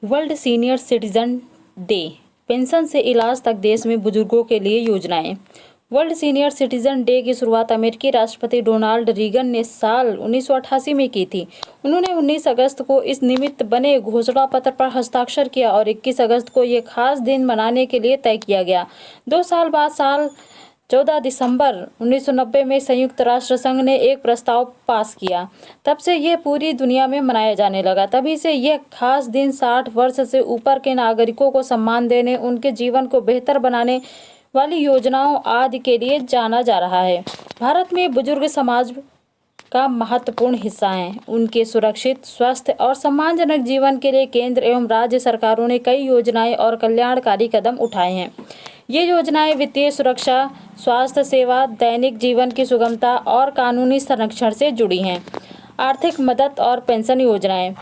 World senior citizen day, pension से इलाज तक देश में बुजुर्गों के लिए योजनाएं। वर्ल्ड सीनियर सिटीजन डे की शुरुआत अमेरिकी राष्ट्रपति डोनाल्ड रीगन ने साल 1988 में की थी। उन्होंने 19 अगस्त को इस निमित्त बने घोषणा पत्र पर हस्ताक्षर किया और 21 अगस्त को ये खास दिन मनाने के लिए तय किया गया। 2 साल बाद साल 14 दिसंबर 1990 में संयुक्त राष्ट्र संघ ने एक प्रस्ताव पास किया। तब से यह पूरी दुनिया में मनाया जाने लगा। तभी से यह खास दिन 60 वर्ष से ऊपर के नागरिकों को सम्मान देने, उनके जीवन को बेहतर बनाने वाली योजनाओं आदि के लिए जाना जा रहा है। भारत में बुजुर्ग समाज का महत्वपूर्ण हिस्सा हैं। उनके सुरक्षित, स्वस्थ और सम्मानजनक जीवन के लिए केंद्र एवं राज्य सरकारों ने कई योजनाएं और कल्याणकारी कदम उठाए हैं। ये योजनाएं वित्तीय सुरक्षा, स्वास्थ्य सेवा, दैनिक जीवन की सुगमता और कानूनी संरक्षण से जुड़ी हैं। आर्थिक मदद और पेंशन योजनाएं।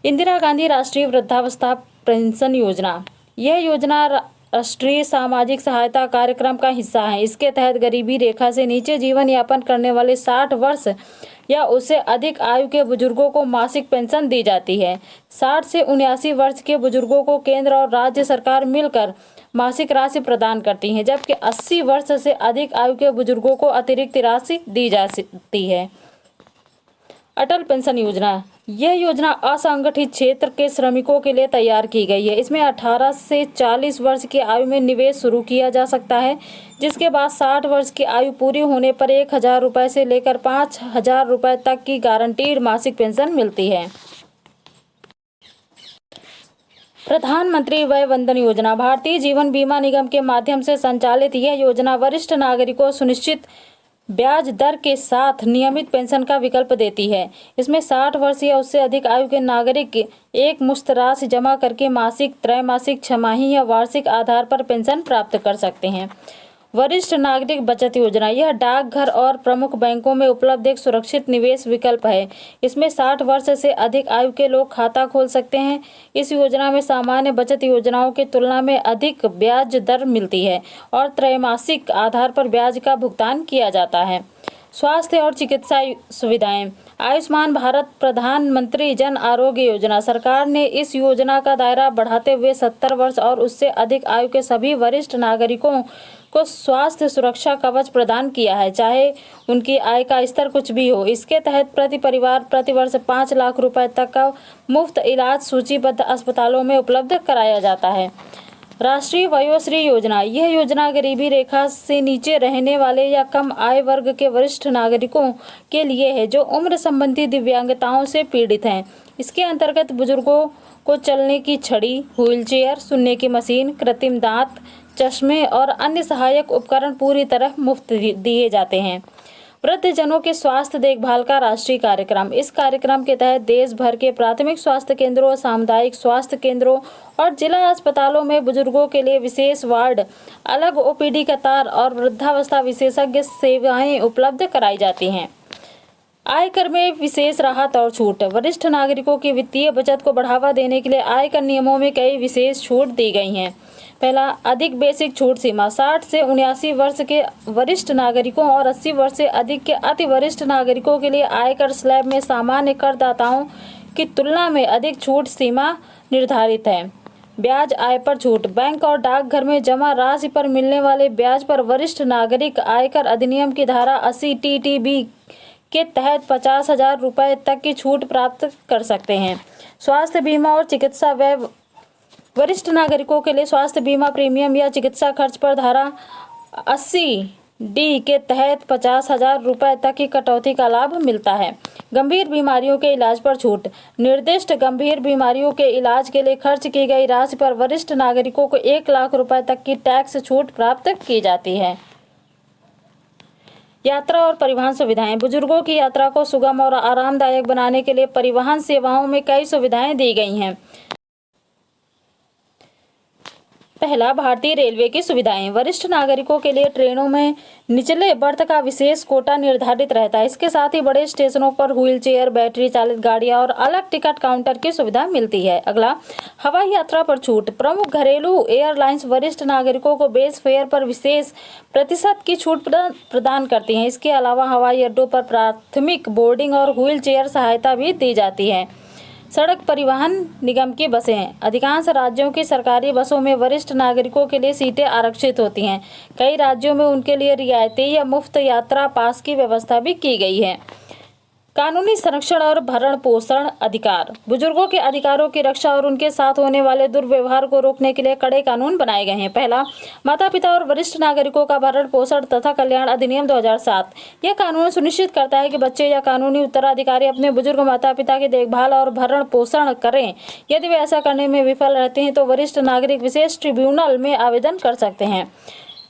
इंदिरा गांधी राष्ट्रीय वृद्धावस्था पेंशन योजना। यह योजना राष्ट्रीय सामाजिक सहायता कार्यक्रम का हिस्सा है। इसके तहत गरीबी रेखा से नीचे जीवन यापन करने वाले 60 वर्ष या उससे अधिक आयु के बुजुर्गों को मासिक पेंशन दी जाती है। 60 से 79 वर्ष के बुजुर्गों को केंद्र और राज्य सरकार मिलकर मासिक राशि प्रदान करती हैं, जबकि 80 वर्ष से अधिक आयु के बुजुर्गों को अतिरिक्त राशि दी जा सकती है। अटल पेंशन योजना। यह योजना असंगठित क्षेत्र के श्रमिकों के लिए तैयार की गई है। इसमें 18 से 40 वर्ष की आयु में निवेश शुरू किया जा सकता है, जिसके बाद 60 वर्ष की आयु पूरी होने पर 1,000 रुपये से लेकर 5,000 रुपये तक की गारंटीड मासिक पेंशन मिलती है। प्रधानमंत्री वय वंदन योजना। भारतीय जीवन बीमा निगम के माध्यम से संचालित यह योजना वरिष्ठ नागरिकों सुनिश्चित ब्याज दर के साथ नियमित पेंशन का विकल्प देती है। इसमें 60 वर्ष या उससे अधिक आयु के नागरिक एक मुश्त राशि जमा करके मासिक, त्रैमासिक, छमाही या वार्षिक आधार पर पेंशन प्राप्त कर सकते हैं। वरिष्ठ नागरिक बचत योजना। यह डाकघर और प्रमुख बैंकों में उपलब्ध एक सुरक्षित निवेश विकल्प है। इसमें 60 वर्ष से अधिक आयु के लोग खाता खोल सकते हैं। इस योजना में सामान्य बचत योजनाओं की तुलना में अधिक ब्याज दर मिलती है और त्रैमासिक आधार पर ब्याज का भुगतान किया जाता है। स्वास्थ्य और चिकित्सा सुविधाएं। आयुष्मान भारत प्रधानमंत्री जन आरोग्य योजना। सरकार ने इस योजना का दायरा बढ़ाते हुए 70 वर्ष और उससे अधिक आयु के सभी वरिष्ठ नागरिकों को स्वास्थ्य सुरक्षा कवच प्रदान किया है, चाहे उनकी आय का स्तर कुछ भी हो। इसके तहत प्रति परिवार प्रतिवर्ष 5 लाख रुपए तक का मुफ्त इलाज सूचीबद्ध अस्पतालों में उपलब्ध कराया जाता है। राष्ट्रीय वयोश्री योजना। यह योजना गरीबी रेखा से नीचे रहने वाले या कम आय वर्ग के वरिष्ठ नागरिकों के लिए है, जो उम्र संबंधी दिव्यांगताओं से पीड़ित हैं। इसके अंतर्गत बुजुर्गों को चलने की छड़ी, व्हीलचेयर, सुनने की मशीन, कृत्रिम दांत, चश्मे और अन्य सहायक उपकरण पूरी तरह मुफ्त दिए जाते हैं। वृद्धजनों के स्वास्थ्य देखभाल का राष्ट्रीय कार्यक्रम। इस कार्यक्रम के तहत देश भर के प्राथमिक स्वास्थ्य केंद्रों, सामुदायिक स्वास्थ्य केंद्रों और जिला अस्पतालों में बुजुर्गों के लिए विशेष वार्ड, अलग ओपीडी कतार और वृद्धावस्था विशेषज्ञ सेवाएं उपलब्ध कराई जाती हैं। आयकर में विशेष राहत और छूट। वरिष्ठ नागरिकों की वित्तीय बचत को बढ़ावा देने के लिए आयकर नियमों में कई विशेष छूट दी गई हैं। पहला, अधिक बेसिक छूट सीमा। 60 से 79 वर्ष के वरिष्ठ नागरिकों और 80 वर्ष से अधिक के अति वरिष्ठ नागरिकों के लिए आयकर स्लैब में सामान्य करदाताओं की तुलना में अधिक छूट सीमा निर्धारित है। ब्याज आय पर छूट। बैंक और डाकघर में जमा राशि पर मिलने वाले ब्याज पर वरिष्ठ नागरिक आयकर अधिनियम की धारा 80 TTB के तहत 50,000 रुपये तक की छूट प्राप्त कर सकते हैं। स्वास्थ्य बीमा और चिकित्सा व्यय। वरिष्ठ नागरिकों के लिए स्वास्थ्य बीमा प्रीमियम या चिकित्सा खर्च पर धारा 80D के तहत 50,000 रुपये तक की कटौती का लाभ मिलता है। गंभीर बीमारियों के इलाज पर छूट। निर्दिष्ट गंभीर बीमारियों के इलाज के लिए खर्च की गई राशि पर वरिष्ठ नागरिकों को 1 लाख रुपये तक की टैक्स छूट प्राप्त की जाती है। यात्रा और परिवहन सुविधाएं। बुजुर्गों की यात्रा को सुगम और आरामदायक बनाने के लिए परिवहन सेवाओं में कई सुविधाएं दी गई हैं। पहला, भारतीय रेलवे की सुविधाएं। वरिष्ठ नागरिकों के लिए ट्रेनों में निचले बर्थ का विशेष कोटा निर्धारित रहता है। इसके साथ ही बड़े स्टेशनों पर व्हीलचेयर, बैटरी चालित गाड़ियां और अलग टिकट काउंटर की सुविधा मिलती है। अगला, हवाई यात्रा पर छूट। प्रमुख घरेलू एयरलाइंस वरिष्ठ नागरिकों को बेस फेयर पर विशेष प्रतिशत की छूट प्रदान करती हैं। इसके अलावा हवाई अड्डों पर प्राथमिक बोर्डिंग और व्हीलचेयर सहायता भी दी जाती है। सड़क परिवहन निगम की बसें हैं। अधिकांश राज्यों की सरकारी बसों में वरिष्ठ नागरिकों के लिए सीटें आरक्षित होती हैं। कई राज्यों में उनके लिए रियायती या मुफ्त यात्रा पास की व्यवस्था भी की गई है। कानूनी संरक्षण और भरण पोषण अधिकार। बुजुर्गों के अधिकारों की रक्षा और उनके साथ होने वाले दुर्व्यवहार को रोकने के लिए कड़े कानून बनाए गए हैं। पहला, माता पिता और वरिष्ठ नागरिकों का भरण पोषण तथा कल्याण अधिनियम 2007। यह कानून सुनिश्चित करता है कि बच्चे या कानूनी उत्तराधिकारी अपने बुजुर्ग माता पिता की देखभाल और भरण पोषण करें। यदि वे ऐसा करने में विफल रहते हैं तो वरिष्ठ नागरिक विशेष ट्रिब्यूनल में आवेदन कर सकते हैं।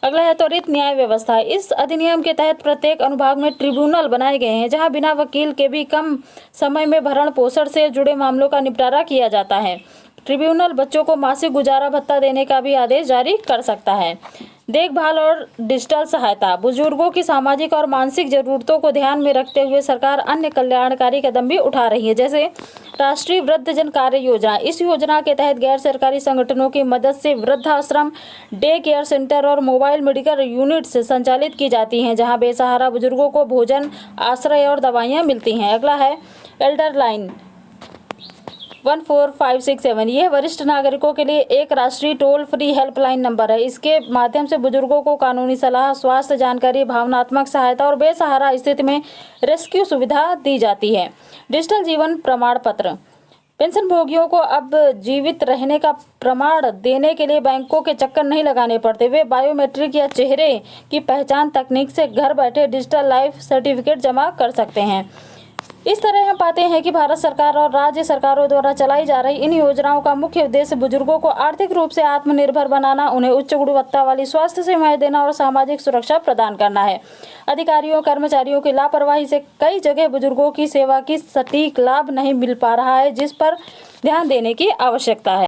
अगला है त्वरित न्याय व्यवस्था। इस अधिनियम के तहत प्रत्येक अनुभाग में ट्रिब्यूनल बनाए गए हैं जहां बिना वकील के भी कम समय में भरण पोषण से जुड़े मामलों का निपटारा किया जाता है। ट्रिब्यूनल बच्चों को मासिक गुजारा भत्ता देने का भी आदेश जारी कर सकता है। देखभाल और डिजिटल सहायता। बुजुर्गों की सामाजिक और मानसिक जरूरतों को ध्यान में रखते हुए सरकार अन्य कल्याणकारी कदम भी उठा रही है, जैसे राष्ट्रीय वृद्धजन कार्य योजना। इस योजना के तहत गैर सरकारी संगठनों की मदद से वृद्धाश्रम, डे केयर सेंटर और मोबाइल मेडिकल यूनिट्स संचालित की जाती हैं जहां बेसहारा बुजुर्गों को भोजन, आश्रय और दवाइयां मिलती हैं। अगला है एल्डर लाइन 14567। यह वरिष्ठ नागरिकों के लिए एक राष्ट्रीय टोल फ्री हेल्पलाइन नंबर है। इसके माध्यम से बुजुर्गों को कानूनी सलाह, स्वास्थ्य जानकारी, भावनात्मक सहायता और बेसहारा स्थिति में रेस्क्यू सुविधा दी जाती है। डिजिटल जीवन प्रमाण पत्र। पेंशनभोगियों को अब जीवित रहने का प्रमाण देने के लिए बैंकों के चक्कर नहीं लगाने पड़ते। वे बायोमेट्रिक या चेहरे की पहचान तकनीक से घर बैठे डिजिटल लाइफ सर्टिफिकेट जमा कर सकते हैं। इस तरह हम पाते हैं कि भारत सरकार और राज्य सरकारों द्वारा चलाई जा रही इन योजनाओं का मुख्य उद्देश्य बुजुर्गों को आर्थिक रूप से आत्मनिर्भर बनाना, उन्हें उच्च गुणवत्ता वाली स्वास्थ्य सेवाएं देना और सामाजिक सुरक्षा प्रदान करना है। अधिकारियों कर्मचारियों की लापरवाही से कई जगह बुजुर्गों की सेवा की सटीक लाभ नहीं मिल पा रहा है, जिस पर ध्यान देने की आवश्यकता है।